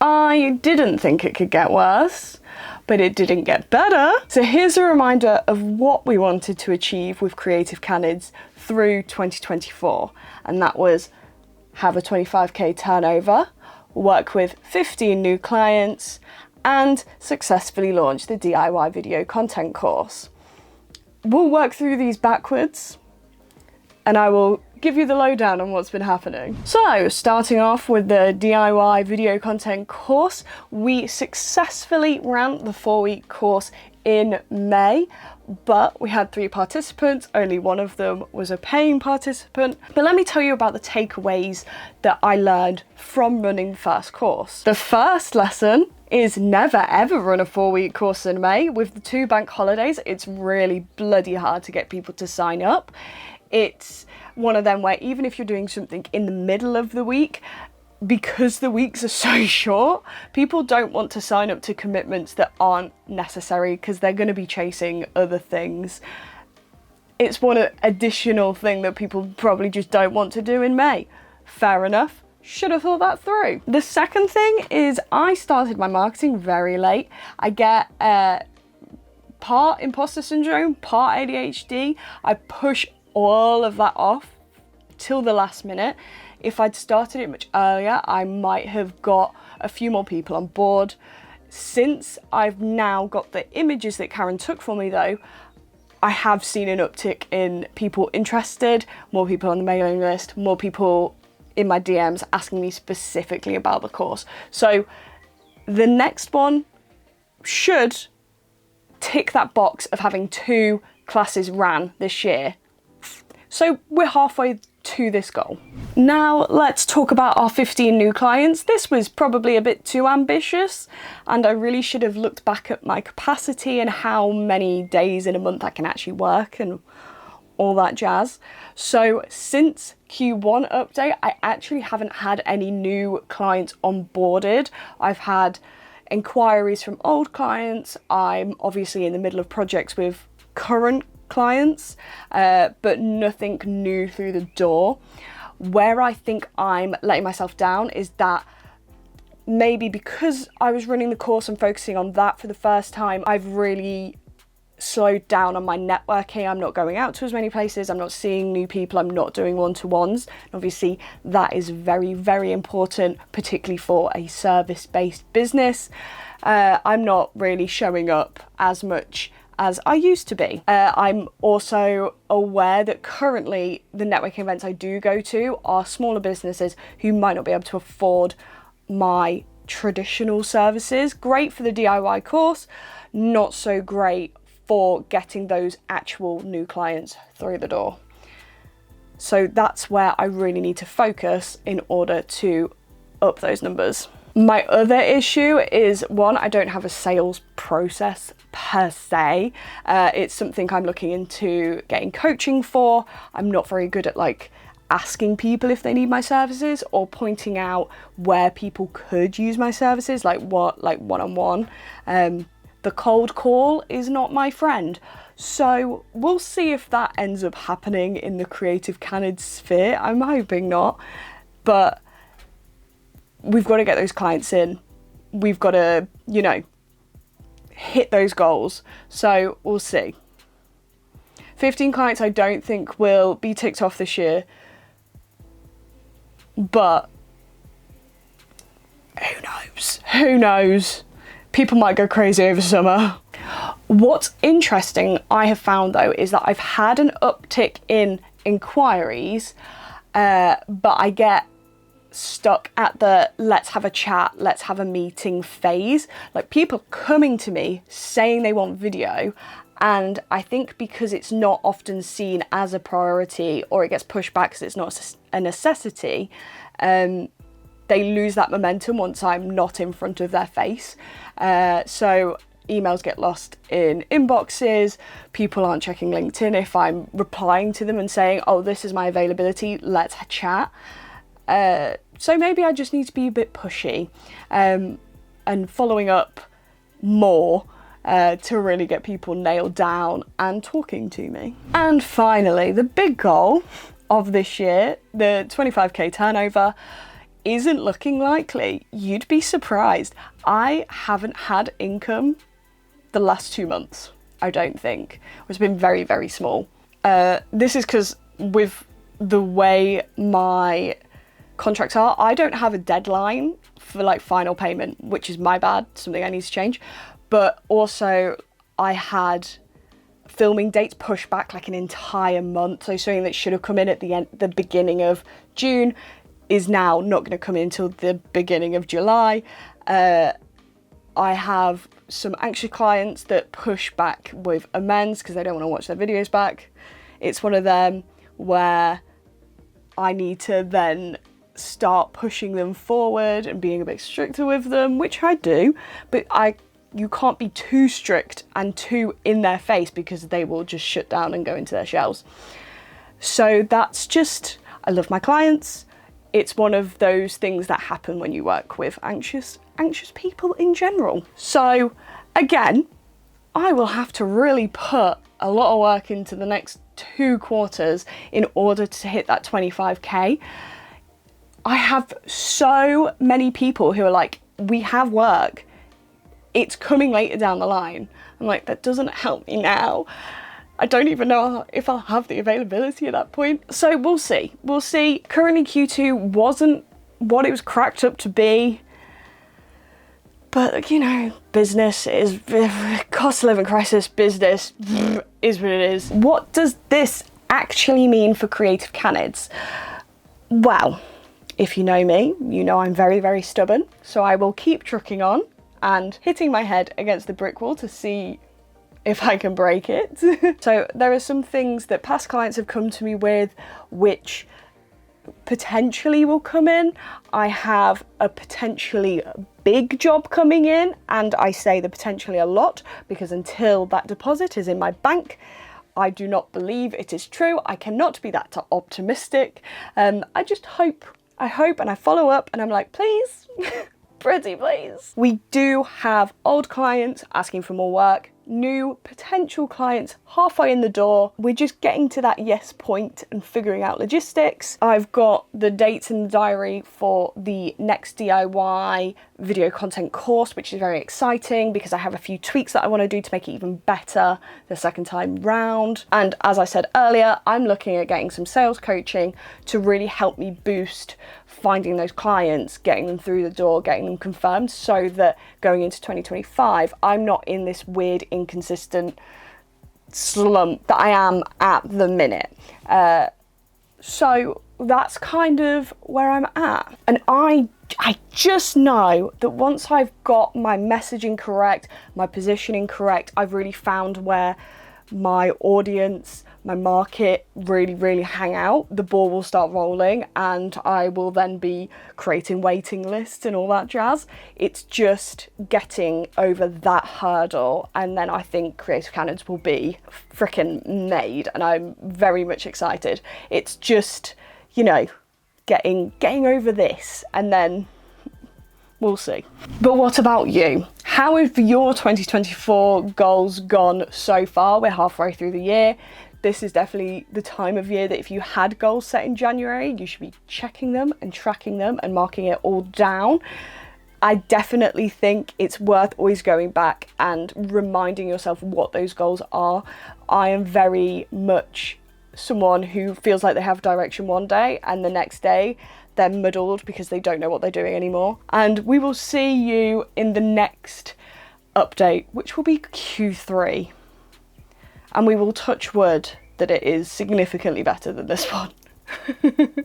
I didn't think it could get worse, but it didn't get better. So here's a reminder of what we wanted to achieve with Creative Canids through 2024. And that was have a 25k turnover, work with 15 new clients, and successfully launch the DIY video content course. We'll work through these backwards, and I will give you the lowdown on what's been happening. So, starting off with the DIY video content course, we successfully ran the 4-week course in May, but we had 3 participants, only one of them was a paying participant. But let me tell you about the takeaways that I learned from running the first course. The first lesson is never ever run a 4-week course in May. With the 2 bank holidays, it's really bloody hard to get people to sign up. It's one of them where even if you're doing something in the middle of the week, because the weeks are so short, people don't want to sign up to commitments that aren't necessary because they're going to be chasing other things. It's one additional thing that people probably just don't want to do in May. Fair enough. Should have thought that through. The second thing is I started my marketing very late. I get part imposter syndrome, part ADHD. I push all of that off till the last minute. If I'd started it much earlier, I might have got a few more people on board. Since I've now got the images that Karen took for me though, I have seen an uptick in people interested, more people on the mailing list, more people in my DMs asking me specifically about the course. So the next one should tick that box of having 2 classes ran this year. So we're halfway to this goal. Now let's talk about our 15 new clients. This was probably a bit too ambitious, and I really should have looked back at my capacity and how many days in a month I can actually work and all that jazz. So since Q1 update, I actually haven't had any new clients onboarded. I've had inquiries from old clients. I'm obviously in the middle of projects with current clients, but nothing new through the door. Where I think I'm letting myself down is that maybe because I was running the course and focusing on that for the first time, I've really slowed down on my networking. I'm not going out to as many places, I'm not seeing new people, I'm not doing one-to-ones. Obviously that is very, very important, particularly for a service-based business. I'm not really showing up as much as I used to be. I'm also aware that currently the networking events I do go to are smaller businesses who might not be able to afford my traditional services. Great for the DIY course, not so great for getting those actual new clients through the door. So that's where I really need to focus in order to up those numbers. My other issue is, one, I don't have a sales process per se. It's something I'm looking into getting coaching for. I'm not very good at asking people if they need my services or pointing out where people could use my services, like one-on-one. The cold call is not my friend. So we'll see if that ends up happening in the Creative Canids sphere. I'm hoping not, but we've got to get those clients in. We've got to, hit those goals. So we'll see. 15 clients I don't think will be ticked off this year, but who knows? Who knows? People might go crazy over summer. What's interesting I have found though is that I've had an uptick in inquiries, but I get stuck at the let's have a chat, let's have a meeting phase. Like, people coming to me saying they want video, and I think because it's not often seen as a priority, or it gets pushed back because it's not a necessity, they lose that momentum once I'm not in front of their face. So emails get lost in inboxes, people aren't checking LinkedIn if I'm replying to them and saying, oh, this is my availability, let's chat. So maybe I just need to be a bit pushy and following up more to really get people nailed down and talking to me. And finally, the big goal of this year, the 25k turnover. isn't looking likely. You'd be surprised. I haven't had income the last 2 months, I don't think. It's been very, very small. This is because with the way my contracts are, I don't have a deadline for like final payment, which is my bad, something I need to change. But also I had filming dates pushed back like an entire month. So something that should have come in at the beginning of June is now not going to come in until the beginning of July. I have some anxious clients that push back with amends because they don't want to watch their videos back. It's one of them where I need to then start pushing them forward and being a bit stricter with them, which I do, but you can't be too strict and too in their face because they will just shut down and go into their shells. So that's just, I love my clients. It's one of those things that happen when you work with anxious people in general. So again, I will have to really put a lot of work into the next 2 quarters in order to hit that 25k. I have so many people who are like, we have work, it's coming later down the line. I'm like, that doesn't help me now. I don't even know if I'll have the availability at that point. So we'll see. We'll see. Currently Q2 wasn't what it was cracked up to be. But, you know, business is, cost of living crisis, business is what it is. What does this actually mean for creative Canids? Well, if you know me, you know I'm very, very stubborn. So I will keep trucking on and hitting my head against the brick wall to see if I can break it. So there are some things that past clients have come to me with which potentially will come in. I have a potentially big job coming in, and I say the potentially a lot because until that deposit is in my bank, I do not believe it is true. I cannot be that optimistic. I just hope and I follow up and I'm like, please, pretty please. We do have old clients asking for more work, new potential clients halfway in the door. We're just getting to that yes point and figuring out logistics. I've got the dates in the diary for the next DIY video content course, which is very exciting because I have a few tweaks that I want to do to make it even better the second time round. And as I said earlier, I'm looking at getting some sales coaching to really help me boost finding those clients, getting them through the door, getting them confirmed, so that going into 2025, I'm not in this weird, inconsistent slump that I am at the minute. So that's kind of where I'm at. And I just know that once I've got my messaging correct, my positioning correct, I've really found where my audience, my market really hang out, the ball will start rolling and I will then be creating waiting lists and all that jazz. It's just getting over that hurdle, and then I think Creative Canids will be freaking made, and I'm very much excited. It's just, you know, getting over this, and then we'll see. But what about you? How have your 2024 goals gone so far? We're halfway through the year. This is definitely the time of year that if you had goals set in January, you should be checking them and tracking them and marking it all down. I definitely think it's worth always going back and reminding yourself what those goals are. I am very much someone who feels like they have direction one day and the next day they're muddled because they don't know what they're doing anymore. And we will see you in the next update, which will be Q3. And we will touch wood that it is significantly better than this one.